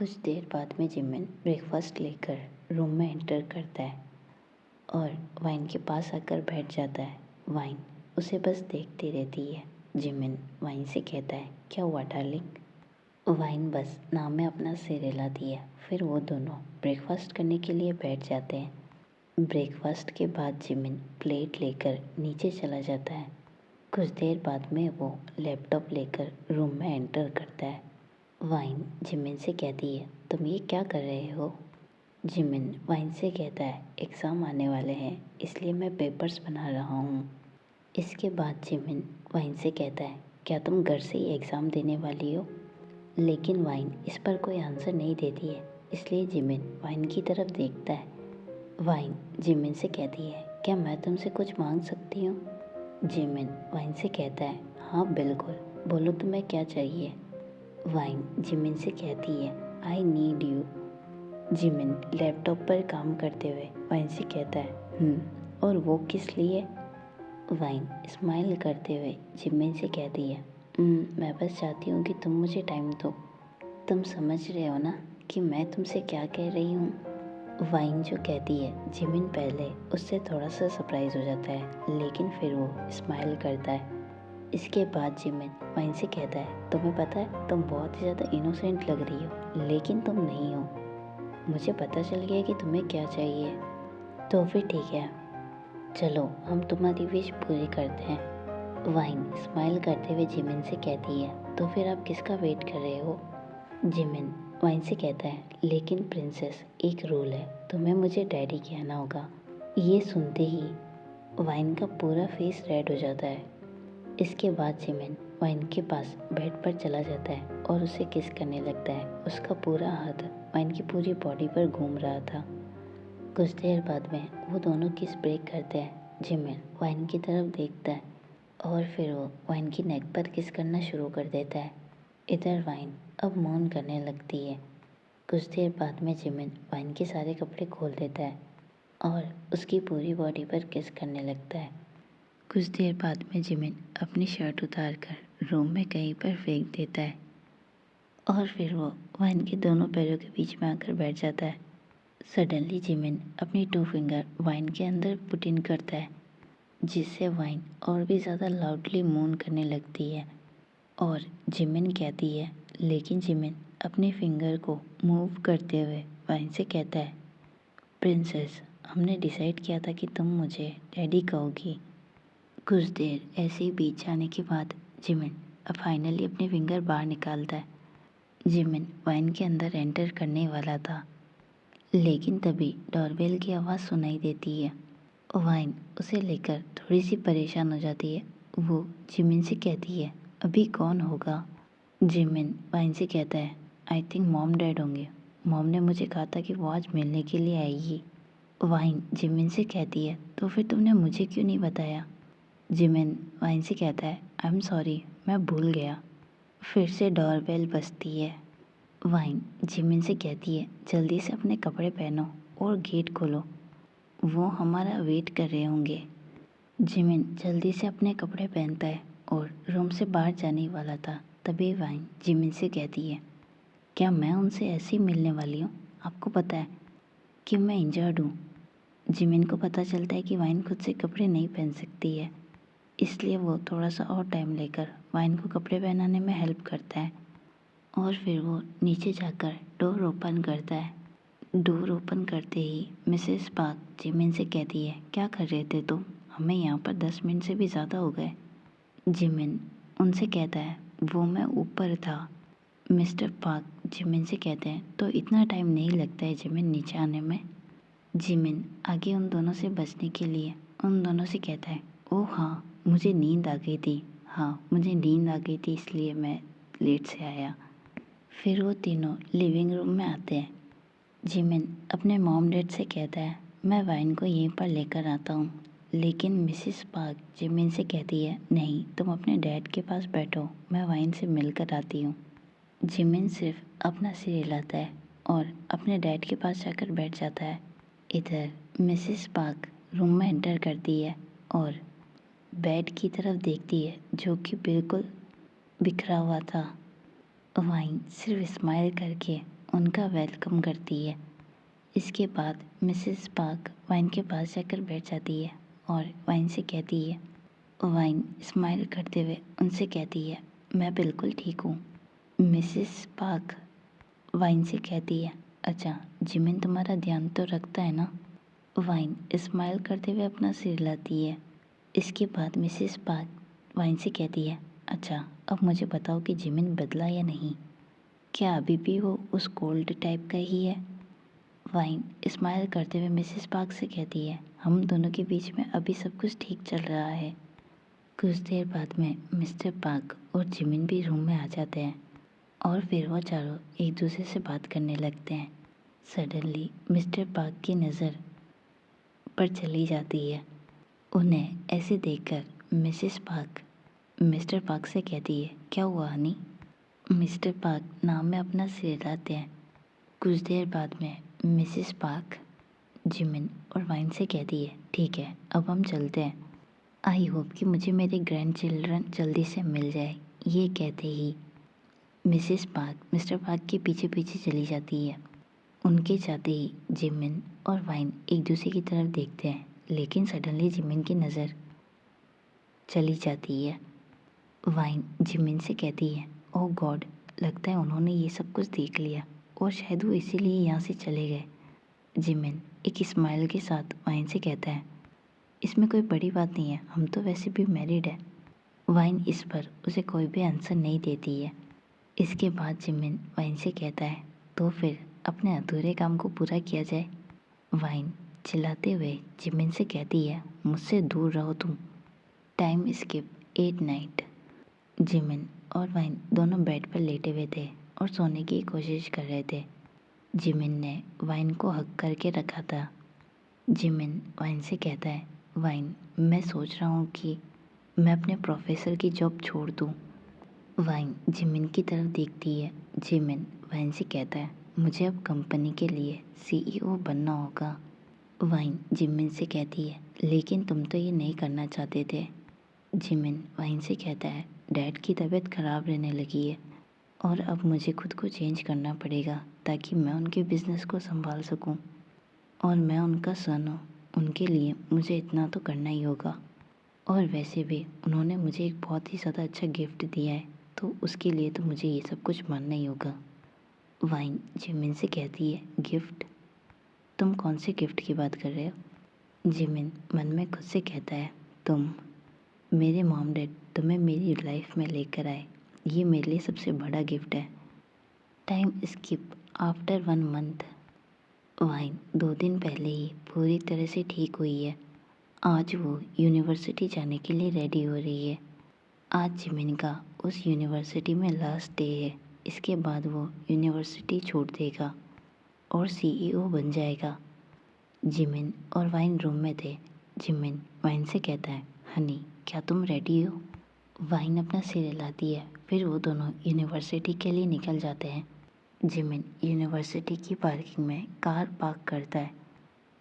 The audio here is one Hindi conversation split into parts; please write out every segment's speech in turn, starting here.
कुछ देर बाद में जिमिन ब्रेकफास्ट लेकर रूम में एंटर करता है और वाइन के पास आकर बैठ जाता है। वाइन उसे बस देखती रहती है। जिमिन वाइन से कहता है, क्या हुआ डार्लिंग? वाइन बस नाम में अपना सिर हिलाती है। फिर वो दोनों ब्रेकफास्ट करने के लिए बैठ जाते हैं। ब्रेकफास्ट के बाद जिमिन प्लेट लेकर नीचे चला जाता है। कुछ देर बाद में वो लैपटॉप लेकर रूम में एंटर करता है। वाइन जिमिन से कहती है, तुम ये क्या कर रहे हो? जिमिन वाइन से कहता है, एग्ज़ाम आने वाले हैं इसलिए मैं पेपर्स बना रहा हूँ। इसके बाद जिमिन वाइन से कहता है, क्या तुम घर से ही एग्ज़ाम देने वाली हो? लेकिन वाइन इस पर कोई आंसर नहीं देती है, इसलिए जिमिन वाइन की तरफ देखता है। वाइन जिमिन से कहती है, क्या मैं तुमसे कुछ मांग सकती हूँ? जिमिन वाइन से कहता है, हाँ बिल्कुल, बोलो तुम्हें क्या चाहिए? वाइन जिमिन से कहती है, I need you. Jimin laptop पर काम करते हुए वाइन से कहता है, और वो किस लिए? वाइन स्माइल करते हुए जिमिन से कहती है, मैं बस चाहती हूँ कि तुम मुझे टाइम दो। तुम समझ रहे हो ना कि मैं तुमसे क्या कह रही हूँ? वाइन जो कहती है, जिमिन पहले उससे थोड़ा सा सरप्राइज हो जाता है, लेकिन फिर वो स्माइल करता है। इसके बाद जिमिन वाइन से कहता है, तुम्हें पता है तुम बहुत ही ज़्यादा इनोसेंट लग रही हो, लेकिन तुम नहीं हो। मुझे पता चल गया कि तुम्हें क्या चाहिए। तो फिर ठीक है, चलो हम तुम्हारी विश पूरी करते हैं। वाइन स्माइल करते हुए जिमिन से कहती है, तो फिर आप किसका वेट कर रहे हो? जिमिन वाइन से कहता है, लेकिन प्रिंसेस एक रूल है, तुम्हें मुझे डैडी कहना होगा। ये सुनते ही वाइन का पूरा फेस रेड हो जाता है। इसके बाद जिमिन वाइन के पास बेड पर चला जाता है और उसे किस करने लगता है। उसका पूरा हाथ वाइन की पूरी बॉडी पर घूम रहा था। कुछ देर बाद में वो दोनों किस ब्रेक करते हैं। जिमिन वाइन की तरफ देखता है और फिर वो वाइन की नेक पर किस करना शुरू कर देता है। इधर वाइन अब मौन करने लगती है। कुछ देर बाद में जिमिन वाइन के सारे कपड़े खोल देता है और उसकी पूरी बॉडी पर किस करने लगता है। कुछ देर बाद में जिमिन अपनी शर्ट उतारकर रूम में कहीं पर फेंक देता है और फिर वो वाइन के दोनों पैरों के बीच में आकर बैठ जाता है। सडनली जिमिन अपनी 2 फिंगर वाइन के अंदर पुट इन करता है, जिससे वाइन और भी ज़्यादा लाउडली मून करने लगती है। और जिमिन कहती है, लेकिन जिमिन अपने फिंगर को मूव करते हुए वाइन से कहता है, प्रिंसेस हमने डिसाइड किया था कि तुम मुझे डैडी कहोगी। कुछ देर ऐसे ही बीत जाने के बाद जिमिन अब फाइनली अपने फिंगर बाहर निकालता है। जिमिन वाइन के अंदर एंटर करने वाला था, लेकिन तभी डोरबेल की आवाज़ सुनाई देती है। वाइन उसे लेकर थोड़ी सी परेशान हो जाती है। वो जिमिन से कहती है, अभी कौन होगा? जिमिन वाइन से कहता है, आई थिंक मॉम डैड होंगे। मॉम ने मुझे कहा था कि वो आज मिलने के लिए आएगी। वाइन जिमिन से कहती है, तो फिर तुमने मुझे क्यों नहीं बताया? जिमिन वाइन से कहता है, आई एम सॉरी, मैं भूल गया। फिर से डोरबेल बजती है। वाइन जिमिन से कहती है, जल्दी से अपने कपड़े पहनो और गेट खोलो, वो हमारा वेट कर रहे होंगे। जिमिन जल्दी से अपने कपड़े पहनता है और रूम से बाहर जाने वाला था। तभी वाइन जिमिन से कहती है, क्या मैं उनसे ऐसे ही मिलने वाली हूँ? आपको पता है कि मैं इंजर्ड हूँ। जिमिन को पता चलता है कि वाइन खुद से कपड़े नहीं पहन सकती है, इसलिए वो थोड़ा सा और टाइम लेकर वाइन को कपड़े पहनाने में हेल्प करता है और फिर वो नीचे जाकर डोर ओपन करता है। डोर ओपन करते ही मिसेस पार्क जिमिन से कहती है, क्या कर रहे थे तुम? हमें यहाँ पर 10 मिनट से भी ज़्यादा हो गए। जिमिन उनसे कहता है, वो मैं ऊपर था। मिस्टर पार्क जिमिन से कहते हैं, तो इतना टाइम नहीं लगता है जिमिन नीचे आने में? जिमिन आगे उन दोनों से बचने के लिए उन दोनों से कहता है, ओह हाँ, मुझे नींद आ गई थी। हाँ, मुझे नींद आ गई थी इसलिए मैं लेट से आया। फिर वो तीनों लिविंग रूम में आते हैं। जिमिन अपने मॉम डैड से कहता है, मैं वाइन को यहीं पर लेकर आता हूँ। लेकिन मिसेस पार्क जिमिन से कहती है, नहीं, तुम अपने डैड के पास बैठो, मैं वाइन से मिलकर आती हूँ। जिमिन सिर्फ अपना सिर हिलाता है और अपने डैड के पास जाकर बैठ जाता है। इधर मिसेस पार्क रूम में एंटर करती है और बेड की तरफ देखती है, जो कि बिल्कुल बिखरा हुआ था। वाइन सिर्फ स्माइल करके उनका वेलकम करती है। इसके बाद मिसेस पार्क वाइन के पास जाकर बैठ जाती है और वाइन से कहती है। वाइन स्माइल करते हुए उनसे कहती है, मैं बिल्कुल ठीक हूँ। मिसेस पार्क वाइन से कहती है, अच्छा जिमिन तुम्हारा ध्यान तो रखता है ना। वाइन स्माइल करते हुए अपना सिर हिलाती है। इसके बाद मिसेस पार्क वाइन से कहती है, अच्छा अब मुझे बताओ कि जिमिन बदला या नहीं, क्या अभी भी वो उस कोल्ड टाइप का ही है। वाइन स्माइल करते हुए मिसेस पार्क से कहती है, हम दोनों के बीच में अभी सब कुछ ठीक चल रहा है। कुछ देर बाद में मिस्टर पार्क और जिमिन भी रूम में आ जाते हैं और फिर वो चारों एक दूसरे से बात करने लगते हैं। सडनली मिस्टर पार्क की नज़र पर चली जाती है। उन्हें ऐसे देखकर मिसेस पार्क मिस्टर पार्क से कहती है, क्या हुआ हनी। मिस्टर पार्क नाम में अपना सिर हिलाते हैं। कुछ देर बाद में मिसेस पार्क जिमिन और वाइन से कहती है, ठीक है अब हम चलते हैं। आई होप कि मुझे मेरे ग्रैंड चिल्ड्रन जल्दी से मिल जाए। ये कहते ही मिसेस पार्क मिस्टर पार्क के पीछे पीछे चली जाती है। उनके जाते ही जिमिन और वाइन एक दूसरे की तरफ देखते हैं, लेकिन सडनली जिमिन की नज़र चली जाती है। वाइन जिमिन से कहती है, ओह गॉड, लगता है उन्होंने ये सब कुछ देख लिया और शायद वो इसीलिए यहाँ से चले गए। जिमिन एक स्माइल के साथ वाइन से कहता है, इसमें कोई बड़ी बात नहीं है, हम तो वैसे भी मैरिड है। वाइन इस पर उसे कोई भी आंसर नहीं देती है। इसके बाद जिमिन वाइन से कहता है, तो फिर अपने अधूरे काम को पूरा किया जाए। वाइन चिल्लाते हुए जिमिन से कहती है, मुझसे दूर रहो तुम। Time skip 8 night. जिमिन और वाइन दोनों बेड पर लेटे हुए थे और सोने की कोशिश कर रहे थे। जिमिन ने वाइन को हग करके रखा था। जिमिन वाइन से कहता है, वाइन मैं सोच रहा हूँ कि मैं अपने प्रोफेसर की जॉब छोड़ दूँ। वाइन जिमिन की तरफ देखती है। जिमिन वाइन से कहता है, मुझे अब कंपनी के लिए सीईओ बनना होगा। वाइन जिमिन से कहती है, लेकिन तुम तो ये नहीं करना चाहते थे। जिमिन वाइन से कहता है, डैड की तबीयत ख़राब रहने लगी है और अब मुझे खुद को चेंज करना पड़ेगा ताकि मैं उनके बिज़नेस को संभाल सकूं। और मैं उनका सन हूँ, उनके लिए मुझे इतना तो करना ही होगा। और वैसे भी उन्होंने मुझे एक बहुत ही ज़्यादा अच्छा गिफ्ट दिया है, तो उसके लिए तो मुझे ये सब कुछ मानना ही होगा। वाइन जिमिन से कहती है, गिफ्ट? तुम कौन से गिफ्ट की बात कर रहे हो? जिमिन मन में खुद से कहता है, तुम मेरे मॉम डैड तुम्हें मेरी लाइफ में लेकर आए, ये मेरे लिए सबसे बड़ा गिफ्ट है। Time skip after 1 month. Wine 2 दिन पहले ही पूरी तरह से ठीक हुई है। आज वो यूनिवर्सिटी जाने के लिए रेडी हो रही है। आज जिमिन का उस यूनिवर्सिटी में लास्ट डे है। इसके बाद वो यूनिवर्सिटी छोड़ देगा और सीईओ बन जाएगा। जिमिन और वाइन रूम में थे। जिमिन वाइन से कहता है, हनी क्या तुम रेडी हो? वाइन अपना सिर हिलाती है। फिर वो दोनों यूनिवर्सिटी के लिए निकल जाते हैं। जिमिन यूनिवर्सिटी की पार्किंग में कार पार्क करता है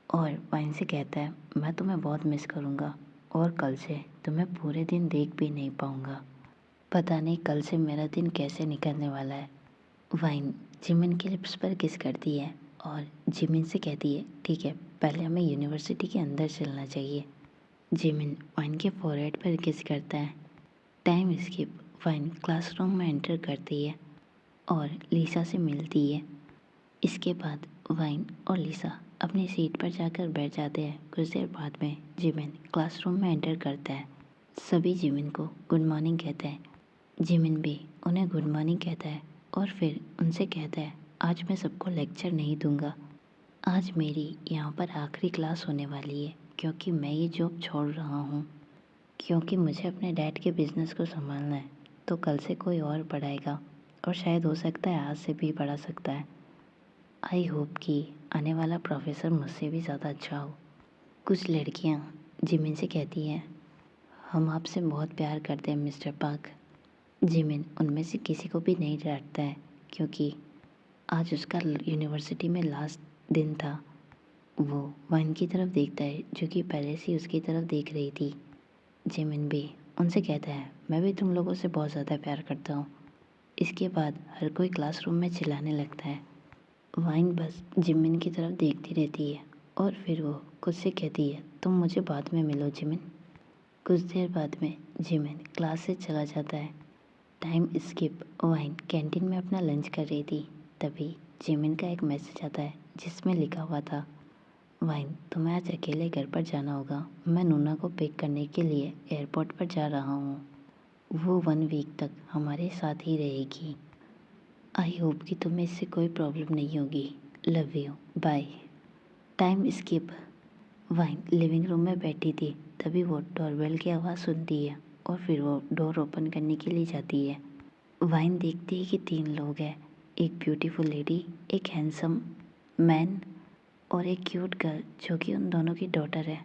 और वाइन से कहता है, मैं तुम्हें बहुत मिस करूँगा और कल से तुम्हें पूरे दिन देख भी नहीं पाऊँगा। पता नहीं कल से मेरा दिन कैसे निकलने वाला है। वाइन जिमिन के लिप्स पर किस करती है और जिमिन से कहती है, ठीक है पहले हमें यूनिवर्सिटी के अंदर चलना चाहिए। जिमिन वाइन के फोरहेड पर किस करता है। Time skip. वाइन क्लासरूम में एंटर करती है और लीसा से मिलती है। इसके बाद वाइन और लीसा अपनी सीट पर जाकर बैठ जाते हैं। कुछ देर बाद में जिमिन क्लासरूम में एंटर करता है। सभी जिमिन को गुड मॉर्निंग कहते हैं। जिमिन भी उन्हें गुड मॉर्निंग कहता है और फिर उनसे कहता है, आज मैं सबको लेक्चर नहीं दूंगा। आज मेरी यहाँ पर आखिरी क्लास होने वाली है क्योंकि मैं ये जॉब छोड़ रहा हूँ, क्योंकि मुझे अपने डैड के बिज़नेस को संभालना है। तो कल से कोई और पढ़ाएगा और शायद हो सकता है आज से भी पढ़ा सकता है। आई होप कि आने वाला प्रोफेसर मुझसे भी ज़्यादा अच्छा हो। कुछ लड़कियाँ जिमिन से कहती हैं, हम आपसे बहुत प्यार करते हैं मिस्टर पार्क। जिमिन उनमें से किसी को भी नहीं डांटता है क्योंकि आज उसका यूनिवर्सिटी में लास्ट दिन था। वो वाइन की तरफ देखता है जो कि पहले से उसकी तरफ देख रही थी। जिमिन भी उनसे कहता है, मैं भी तुम लोगों से बहुत ज़्यादा प्यार करता हूँ। इसके बाद हर कोई क्लासरूम में चिल्लाने लगता है। वाइन बस जिमिन की तरफ देखती रहती है और फिर वो खुद से कहती है, तुम मुझे बाद में मिलो जिमिन। कुछ देर बाद में जिमिन क्लास से चला जाता है। Time skip. वाइन कैंटीन में अपना लंच कर रही थी। तभी जिमिन का एक मैसेज आता है जिसमें लिखा हुआ था, वाइन तुम्हें आज अकेले घर पर जाना होगा। मैं नूना को पिक करने के लिए एयरपोर्ट पर जा रहा हूँ। वो 1 वीक तक हमारे साथ ही रहेगी। आई होप कि तुम्हें इससे कोई प्रॉब्लम नहीं होगी। Love you, bye. Time skip. वाइन लिविंग रूम में बैठी थी। तभी वो डोरबेल की आवाज़ सुनती है और फिर वो डोर ओपन करने के लिए जाती है। वाइन देखती है कि 3 लोग हैं, एक ब्यूटीफुल लेडी, एक हैंडसम मैन और एक क्यूट गर्ल जो कि उन दोनों की डॉटर है।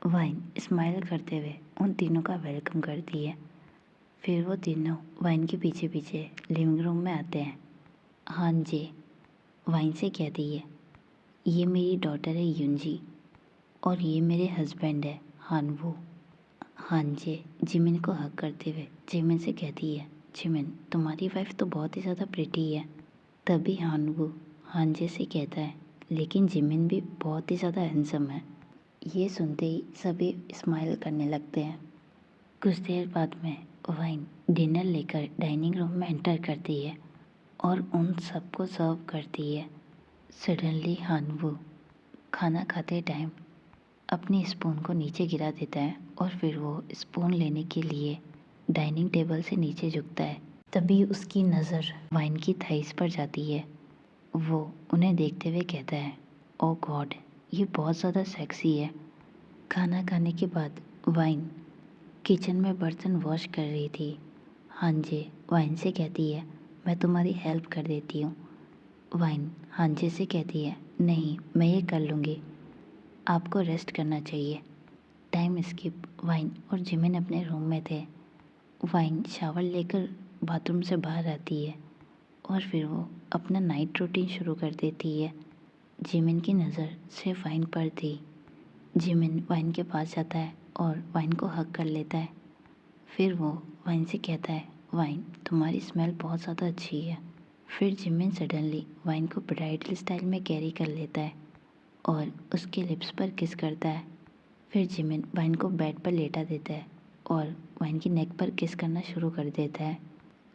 वाइन स्माइल करते हुए उन तीनों का वेलकम करती है। फिर वो तीनों वाइन के पीछे पीछे लिविंग रूम में आते हैं। हाँ जी, वाइन से कहती है, ये मेरी डॉटर है युंजी और ये मेरे हस्बैंड है हानवू। हाँ जी, जिमिन को हक करते हुए जिमिन से कहती है, जिमिन तुम्हारी वाइफ तो बहुत ही ज़्यादा प्रिटी है। तभी हानवू हानजे से कहता है, लेकिन जिमिन भी बहुत ही ज़्यादा हैंडसम है। ये सुनते ही सभी स्माइल करने लगते हैं। कुछ देर बाद में वाइन डिनर लेकर डाइनिंग रूम में एंटर करती है और उन सबको सर्व करती है। सडनली हानवू खाना खाते टाइम अपनी स्पून को नीचे गिरा देता है और फिर वो स्पून लेने के लिए डाइनिंग टेबल से नीचे झुकता है। तभी उसकी नज़र वाइन की थाइस पर जाती है। वो उन्हें देखते हुए कहता है, ओ गॉड, ये बहुत ज़्यादा सेक्सी है। खाना खाने के बाद वाइन किचन में बर्तन वॉश कर रही थी। हाँ जी, वाइन से कहती है, मैं तुम्हारी हेल्प कर देती हूँ। वाइन हाँ जी से कहती है, नहीं मैं ये कर लूँगी, आपको रेस्ट करना चाहिए। Time skip. वाइन और जिमिन अपने रूम में थे। वाइन शावर लेकर बाथरूम से बाहर आती है और फिर वो अपना नाइट रूटीन शुरू कर देती है। जिमिन की नज़र सिर्फ वाइन पर थी। जिमिन वाइन के पास जाता है और वाइन को हग कर लेता है। फिर वो वाइन से कहता है, वाइन तुम्हारी स्मेल बहुत ज़्यादा अच्छी है। फिर जिमिन सडनली वाइन को ब्राइडल स्टाइल में कैरी कर लेता है और उसके लिप्स पर किस करता है। फिर जिमिन वाइन को बेड पर लेटा देता है और वाइन की नेक पर किस करना शुरू कर देता है।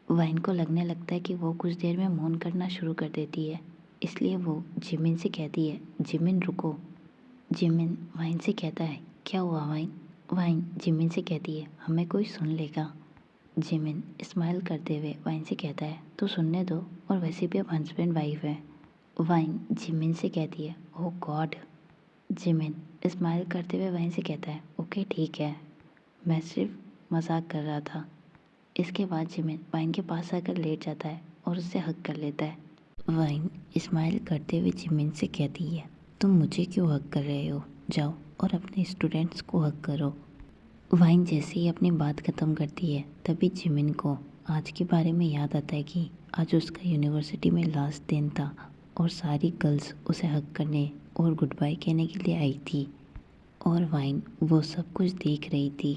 वाइन को लगने लगता है कि वो कुछ देर में मौन करना शुरू कर देती है, इसलिए वो जिमिन से कहती है, जिमिन रुको। जिमिन वाइन से कहता है, क्या हुआ वाइन। वाइन जिमिन से कहती है, हमें कोई सुन लेगा। जिमिन स्माइल करते हुए वाइन से कहता है, तो सुनने दो, और वैसे भी अब हस्बैंड वाइफ है। वाइन जिमिन से कहती है, ओह गॉड। जिमिन स्माइल करते हुए वाइन से कहता है, ओके ठीक है, मैं सिर्फ मजाक कर रहा था। इसके बाद जिमिन वाइन के पास आकर लेट जाता है और उससे हग कर लेता है। वाइन स्माइल करते हुए जिमिन से कहती है, तुम मुझे क्यों हग कर रहे हो, जाओ और अपने स्टूडेंट्स को हग करो। वाइन जैसे ही अपनी बात ख़त्म करती है तभी जिमिन को आज के बारे में याद आता है कि आज उसका यूनिवर्सिटी में लास्ट दिन था और सारी गर्ल्स उसे हग करने और गुड बाय कहने के लिए आई थी और वाइन वो सब कुछ देख रही थी।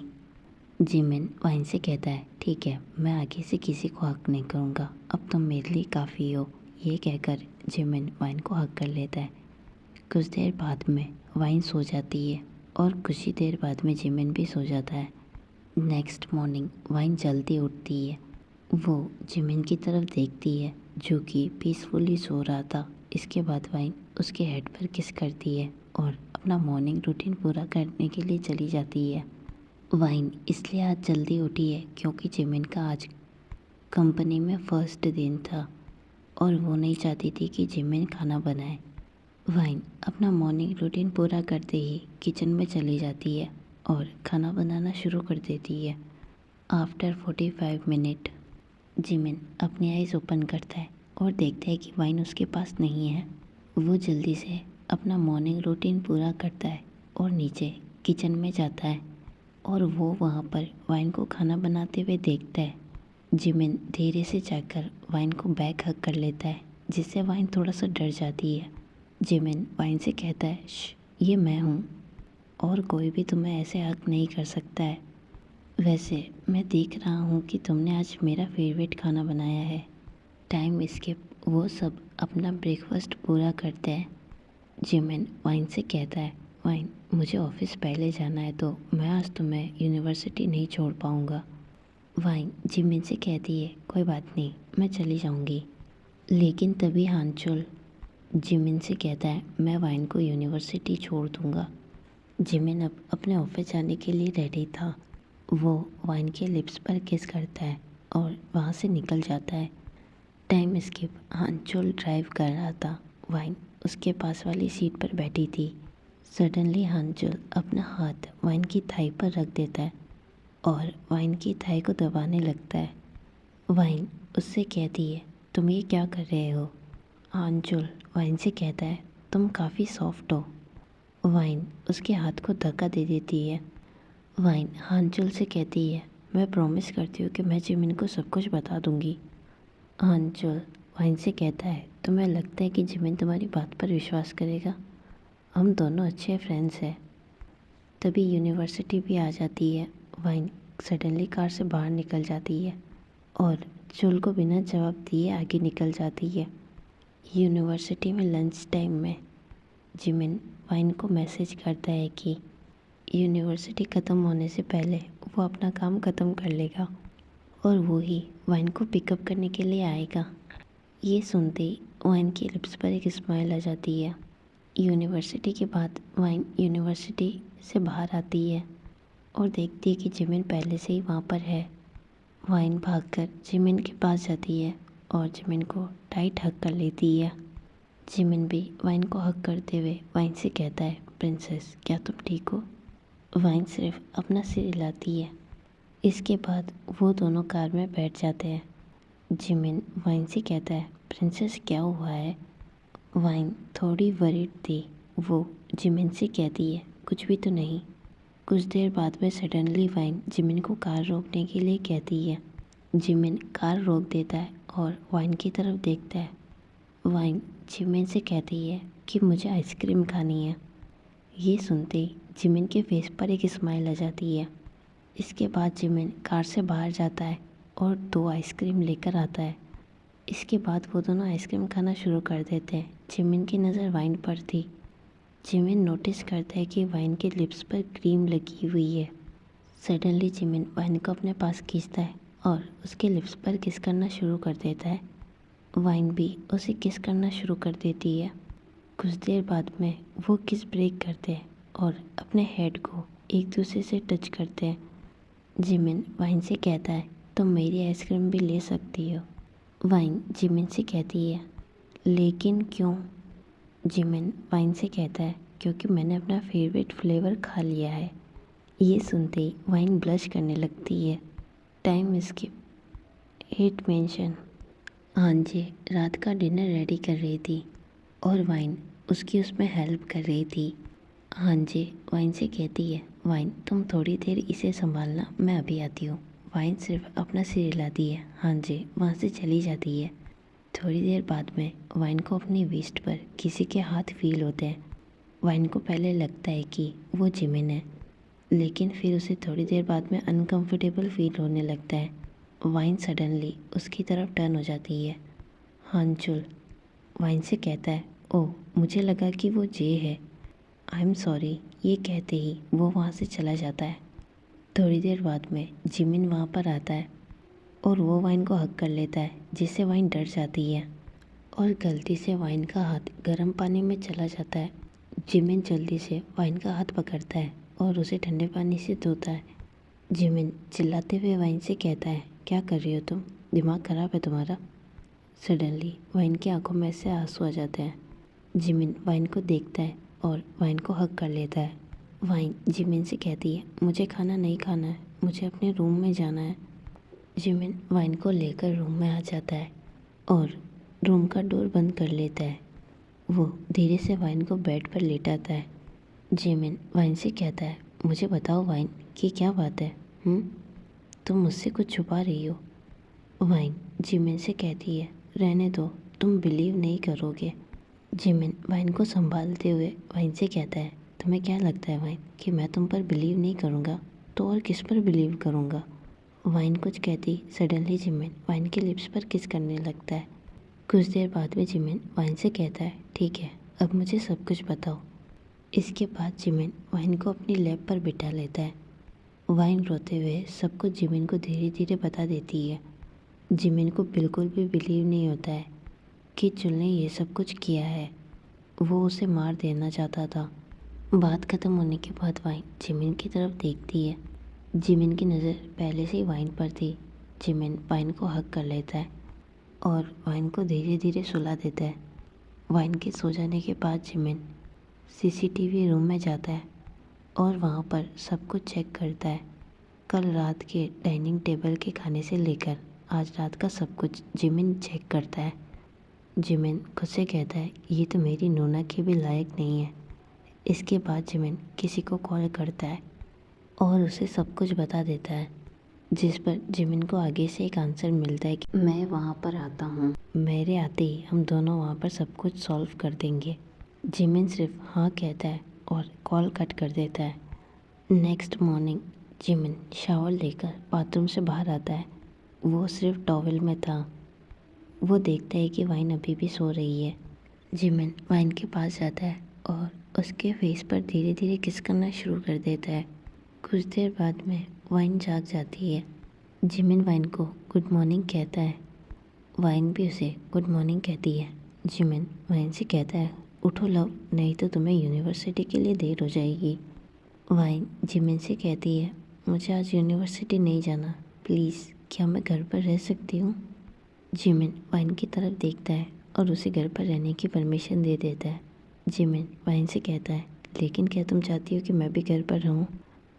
जिमिन वाइन से कहता है, ठीक है, मैं आगे से किसी को हक नहीं करूँगा, अब तुम मेरे लिए काफ़ी हो। ये कहकर जिमिन वाइन को हक कर लेता है। कुछ देर बाद में वाइन सो जाती है और कुछ ही देर बाद में जिमिन भी सो जाता है। नेक्स्ट मॉर्निंग वाइन जल्दी उठती है। वो जिमिन की तरफ देखती है जो कि पीसफुली सो रहा था। इसके बाद वाइन उसके हेड पर किस करती है और अपना मॉर्निंग रूटीन पूरा करने के लिए चली जाती है। वाइन इसलिए आज जल्दी उठी है क्योंकि जिमिन का आज कंपनी में फर्स्ट दिन था और वो नहीं चाहती थी कि जिमिन खाना बनाए। वाइन अपना मॉर्निंग रूटीन पूरा करते ही किचन में चली जाती है और खाना बनाना शुरू कर देती है। आफ्टर 45 मिनट जिमिन अपनी आइज़ ओपन करता है और देखता है कि वाइन उसके पास नहीं है। वो जल्दी से अपना मॉर्निंग रूटीन पूरा करता है और नीचे किचन में जाता है और वो वहाँ पर वाइन को खाना बनाते हुए देखता है। जिमिन धीरे से जाकर वाइन को बैक हग कर लेता है जिससे वाइन थोड़ा सा डर जाती है। जिमिन वाइन से कहता है, ये मैं हूँ और कोई भी तुम्हें ऐसे हक नहीं कर सकता है। वैसे मैं देख रहा हूँ कि तुमने आज मेरा फेवरेट खाना बनाया है। Time skip. वो सब अपना ब्रेकफास्ट पूरा करते हैं। जिमिन वाइन से कहता है, वाइन मुझे ऑफिस पहले जाना है तो मैं आज तुम्हें यूनिवर्सिटी नहीं छोड़ पाऊँगा। वाइन जिमिन से कहती है, कोई बात नहीं, मैं चली जाऊँगी। लेकिन तभी हानचुल जिमिन से कहता है, मैं वाइन को यूनिवर्सिटी छोड़ दूँगा। जिमिन अब अपने ऑफिस जाने के लिए रेडी था। वो वाइन के लिप्स पर किस करता है और वहाँ से निकल जाता है। Time skip. हानचुल ड्राइव कर रहा था। वाइन उसके पास वाली सीट पर बैठी थी। सडनली हानचुल अपना हाथ वाइन की थाई पर रख देता है और वाइन की थाई को दबाने लगता है। वाइन उससे कहती है, तुम ये क्या कर रहे हो? हानचुल वाइन से कहता है, तुम काफ़ी सॉफ्ट हो। वाइन उसके हाथ को धक्का दे देती है। वाइन हानचुल से कहती है, मैं प्रॉमिस करती हूँ कि मैं जिमिन को सब कुछ बता दूँगी। हानचुल वाइन से कहता है, तुम्हें लगता है कि जिमिन तुम्हारी बात पर विश्वास करेगा? हम दोनों अच्छे फ्रेंड्स हैं। तभी यूनिवर्सिटी भी आ जाती है। वाइन सडनली कार से बाहर निकल जाती है और चुल को बिना जवाब दिए आगे निकल जाती है। यूनिवर्सिटी में लंच टाइम में जिमिन वाइन को मैसेज करता है कि यूनिवर्सिटी ख़त्म होने से पहले वो अपना काम ख़त्म कर लेगा और वो ही वाइन को पिकअप करने के लिए आएगा। ये सुनते ही वाइन के लिप्स पर एक स्माइल आ जाती है। यूनिवर्सिटी के बाद वाइन यूनिवर्सिटी से बाहर आती है और देखती है कि जिमिन पहले से ही वहाँ पर है। वाइन भागकर जिमिन के पास जाती है और जिमिन को टाइट हग कर लेती है। जिमिन भी वाइन को हग करते हुए वाइन से कहता है, प्रिंसेस क्या तुम ठीक हो? वाइन सिर्फ अपना सिर हिलाती है। इसके बाद वो दोनों कार में बैठ जाते हैं। जिमिन वाइन से कहता है, प्रिंसेस क्या हुआ है? वाइन थोड़ी वरीड थी। वो जिमिन से कहती है, कुछ भी तो नहीं। कुछ देर बाद में सडनली वाइन जिमिन को कार रोकने के लिए कहती है। जिमिन कार रोक देता है और वाइन की तरफ देखता है। वाइन जिमिन से कहती है कि मुझे आइसक्रीम खानी है। ये सुनते ही जिमिन के फेस पर एक स्माइल आ जाती है। इसके बाद जिमिन कार से बाहर जाता है और 2 आइसक्रीम लेकर आता है। इसके बाद वो दोनों आइसक्रीम खाना शुरू कर देते हैं। जिमिन की नज़र वाइन पर थी। जिमिन नोटिस करता है कि वाइन के लिप्स पर क्रीम लगी हुई है। सडनली जिमिन वाइन को अपने पास खींचता है और उसके लिप्स पर किस करना शुरू कर देता है। वाइन भी उसे किस करना शुरू कर देती है। कुछ देर बाद में वो किस ब्रेक करते हैं और अपने हेड को एक दूसरे से टच करते हैं। जिमिन वाइन से कहता है, तुम मेरी आइसक्रीम भी ले सकती हो। वाइन जिमिन से कहती है, लेकिन क्यों? जिमिन वाइन से कहता है, क्योंकि मैंने अपना फेवरेट फ्लेवर खा लिया है। ये सुनते ही वाइन ब्लश करने लगती है। Time skip. 8 मेंशन। हांजी रात का डिनर रेडी कर रही थी और वाइन उसकी उसमें हेल्प कर रही थी। हांजी वाइन से कहती है, वाइन तुम थोड़ी देर इसे संभालना, मैं अभी आती हूँ। वाइन सिर्फ अपना सिर हिलाती है। हांजी वहाँ से चली जाती है। थोड़ी देर बाद में वाइन को अपनी वेस्ट पर किसी के हाथ फील होते हैं। वाइन को पहले लगता है कि वो जिमिन है, लेकिन फिर उसे थोड़ी देर बाद में अनकंफर्टेबल फील होने लगता है। वाइन सडनली उसकी तरफ टर्न हो जाती है। हानचुल वाइन से कहता है, ओह मुझे लगा कि वो जे है, आई एम सॉरी। ये कहते ही वो वहाँ से चला जाता है। थोड़ी देर बाद में जिमिन वहाँ पर आता है और वो वाइन को हग कर लेता है, जिससे वाइन डर जाती है और गलती से वाइन का हाथ गर्म पानी में चला जाता है। जिमिन जल्दी से वाइन का हाथ पकड़ता है और उसे ठंडे पानी से धोता है। जिमिन चिल्लाते हुए वाइन से कहता है, क्या कर रही हो तुम? दिमाग ख़राब है तुम्हारा? सडनली वाइन की आंखों में से आंसू आ जाते हैं। जिमिन वाइन को देखता है और वाइन को हग कर लेता है। वाइन जिमिन से कहती है, मुझे खाना नहीं खाना है, मुझे अपने रूम में जाना है। जिमिन वाइन को लेकर रूम में आ जाता है और रूम का डोर बंद कर लेता है। वो धीरे से वाइन को बेड पर लेटाता है। जिमिन वाइन से कहता है, मुझे बताओ वाइन कि क्या बात है? तुम मुझसे कुछ छुपा रही हो। वाइन जिमिन से कहती है, रहने दो, तुम बिलीव नहीं करोगे। जिमिन वाइन को संभालते हुए वाइन से कहता है, तुम्हें क्या लगता है वाइन कि मैं तुम पर बिलीव नहीं करूँगा तो और किस पर बिलीव करूँगा? वाइन कुछ कहती सडनली जिमिन वाइन के लिप्स पर किस करने लगता है। कुछ देर बाद में जिमिन वाइन से कहता है, ठीक है, अब मुझे सब कुछ बताओ। इसके बाद जिमिन वाइन को अपनी लैब पर बिठा लेता है। वाइन रोते हुए सब कुछ जिमिन को धीरे धीरे बता देती है। जिमिन को बिल्कुल भी बिलीव नहीं होता है कि चुल ने ये सब कुछ किया है। वो उसे मार देना चाहता था। बात ख़त्म होने के बाद वाइन जिमिन की तरफ देखती है। जिमिन की नज़र पहले से ही वाइन पर थी। जिमिन वाइन को हग कर लेता है और वाइन को धीरे धीरे सुला देता है। वाइन के सो जाने के बाद जिमिन सीसीटीवी रूम में जाता है और वहाँ पर सब कुछ चेक करता है। कल रात के डाइनिंग टेबल के खाने से लेकर आज रात का सब कुछ जिमिन चेक करता है। जिमिन खुद से कहता है, ये तो मेरी नोना के भी लायक नहीं है। इसके बाद जिमिन किसी को कॉल करता है और उसे सब कुछ बता देता है, जिस पर जिमिन को आगे से एक आंसर मिलता है कि मैं वहाँ पर आता हूँ, मेरे आते ही हम दोनों वहाँ पर सब कुछ सॉल्व कर देंगे। जिमिन सिर्फ हाँ कहता है और कॉल कट कर देता है। नेक्स्ट मॉर्निंग जिमिन शावर लेकर बाथरूम से बाहर आता है। वो सिर्फ टॉवेल में था। वो देखता है कि वाइन अभी भी सो रही है। जिमिन वाइन के पास जाता है और उसके फेस पर धीरे धीरे किस करना शुरू कर देता है। कुछ देर बाद में वाइन जाग जाती है। जिमिन वाइन को गुड मॉर्निंग कहता है। वाइन भी उसे गुड मॉर्निंग कहती है। जिमिन वाइन से कहता है, उठो लव, नहीं तो तुम्हें यूनिवर्सिटी के लिए देर हो जाएगी। वाइन जिमिन से कहती है, मुझे आज यूनिवर्सिटी नहीं जाना, प्लीज़ क्या मैं घर पर रह सकती हूँ। जिमिन वाइन की तरफ देखता है और उसे घर पर रहने की परमिशन दे देता है। जिमिन वाइन से कहता है, लेकिन क्या तुम चाहती हो कि मैं भी घर पर रहूँ।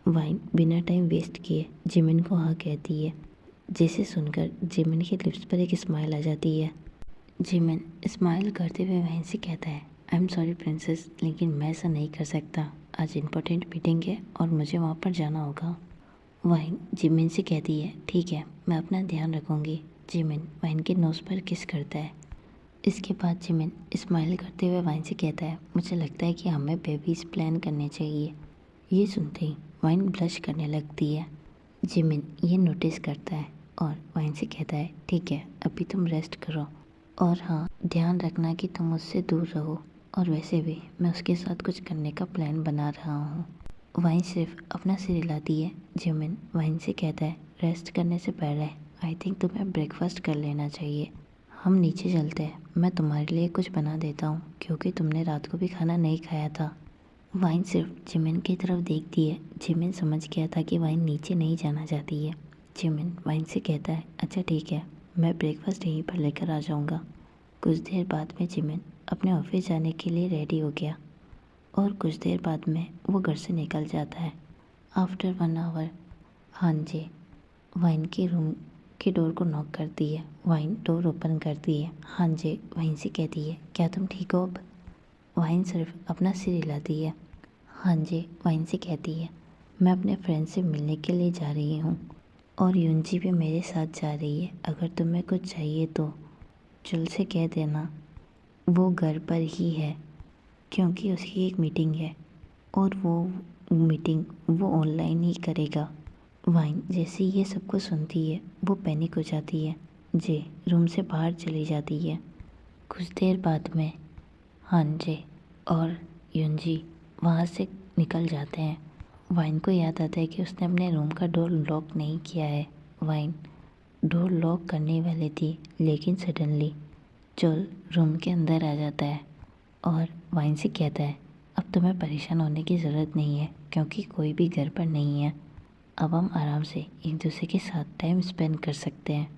वाइन बिना टाइम वेस्ट किए जिमिन को हाँ कहती है, जिसे सुनकर जिमिन के लिप्स पर एक स्माइल आ जाती है। जिमिन स्माइल करते हुए वाइन से कहता है, आई एम सॉरी प्रिंसेस, लेकिन मैं ऐसा नहीं कर सकता। आज इम्पोर्टेंट मीटिंग है और मुझे वहाँ पर जाना होगा। वाइन जिमिन से कहती है, ठीक है, मैं अपना ध्यान रखूँगी। जिमिन वाइन के नोज़ पर किस करता है। इसके बाद जिमिन स्माइल करते हुए वाइन से कहता है, मुझे लगता है कि हमें बेबीज़ प्लान करने चाहिए। ये सुनते ही वाइन ब्लश करने लगती है। जिमिन ये नोटिस करता है और वाइन से कहता है, ठीक है, अभी तुम रेस्ट करो और हाँ, ध्यान रखना कि तुम उससे दूर रहो, और वैसे भी मैं उसके साथ कुछ करने का प्लान बना रहा हूँ। वाइन सिर्फ अपना सिर हिलाती है। जिमिन वाइन से कहता है, रेस्ट करने से पहले आई थिंक तुम्हें ब्रेकफास्ट कर लेना चाहिए। हम नीचे चलते हैं, मैं तुम्हारे लिए कुछ बना देता हूँ क्योंकि तुमने रात को भी खाना नहीं खाया था। वाइन सिर्फ जिमिन की तरफ देखती है। जिमिन समझ गया था कि वाइन नीचे नहीं जाना चाहती है। जिमिन वाइन से कहता है, अच्छा ठीक है, मैं ब्रेकफास्ट यहीं पर लेकर आ जाऊँगा। कुछ देर बाद में जिमिन अपने ऑफिस जाने के लिए रेडी हो गया और कुछ देर बाद में वो घर से निकल जाता है। आफ्टर 1 आवर हाँ जी वाइन के रूम के डोर को नॉक करती है। वाइन डोर ओपन करती है। हाँ जी वाइन से कहती है, क्या तुम ठीक हो अब। वाइन सिर्फ अपना सिर हिलाती है। हाँ जी वाइन से कहती है, मैं अपने फ्रेंड से मिलने के लिए जा रही हूँ और युंजी भी मेरे साथ जा रही है। अगर तुम्हें कुछ चाहिए तो चुल से कह देना, वो घर पर ही है क्योंकि उसकी एक मीटिंग है और वो मीटिंग वो ऑनलाइन ही करेगा। वाइन जैसे ये सब कुछ सुनती है वो पैनिक हो जाती है। जे रूम से बाहर चली जाती है। कुछ देर बाद में हानजे और युंजी वहाँ से निकल जाते हैं। वाइन को याद आता है कि उसने अपने रूम का डोर लॉक नहीं किया है। वाइन डोर लॉक करने वाली थी, लेकिन सडनली चुल रूम के अंदर आ जाता है और वाइन से कहता है, अब तुम्हें परेशान होने की ज़रूरत नहीं है क्योंकि कोई भी घर पर नहीं है। अब हम आराम से एक दूसरे के साथ टाइम स्पेंड कर सकते हैं।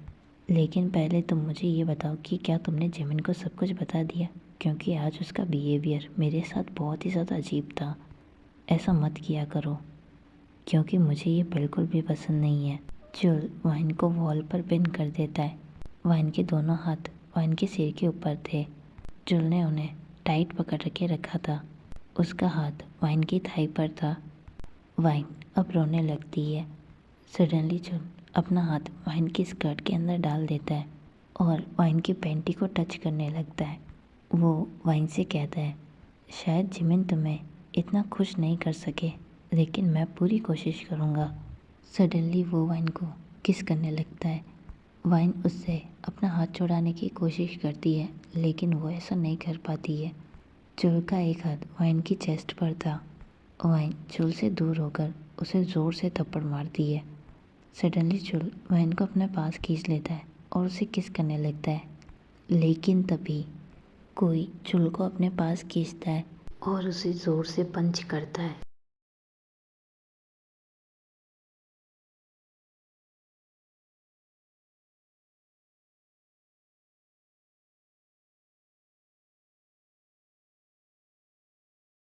लेकिन पहले तुम मुझे ये बताओ कि क्या तुमने जिमिन को सब कुछ बता दिया, क्योंकि आज उसका बिहेवियर मेरे साथ बहुत ही ज़्यादा अजीब था। ऐसा मत किया करो क्योंकि मुझे ये बिल्कुल भी पसंद नहीं है। चुल वाइन को वॉल पर पिन कर देता है। वाइन के दोनों हाथ वाइन के सिर के ऊपर थे। चुल ने उन्हें टाइट पकड़ के रखा था। उसका हाथ वाइन की थाई पर था। वाइन अब रोने लगती है। सडनली चुल अपना हाथ वाइन की स्कर्ट के अंदर डाल देता है और वाइन की पैंटी को टच करने लगता है। वो वाइन से कहता है, शायद जिमिन तुम्हें इतना खुश नहीं कर सके, लेकिन मैं पूरी कोशिश करूँगा। सडनली वो वाइन को किस करने लगता है। वाइन उससे अपना हाथ छुड़ाने की कोशिश करती है, लेकिन वो ऐसा नहीं कर पाती है। चुल का एक हाथ वाइन की चेस्ट पर था। वाइन चुल से दूर होकर उसे ज़ोर से थप्पड़ मारती है। सडनली चुल वाइन को अपने पास खींच लेता है और उसे किस करने लगता है, लेकिन तभी कोई चुल को अपने पास खींचता है और उसे ज़ोर से पंच करता है।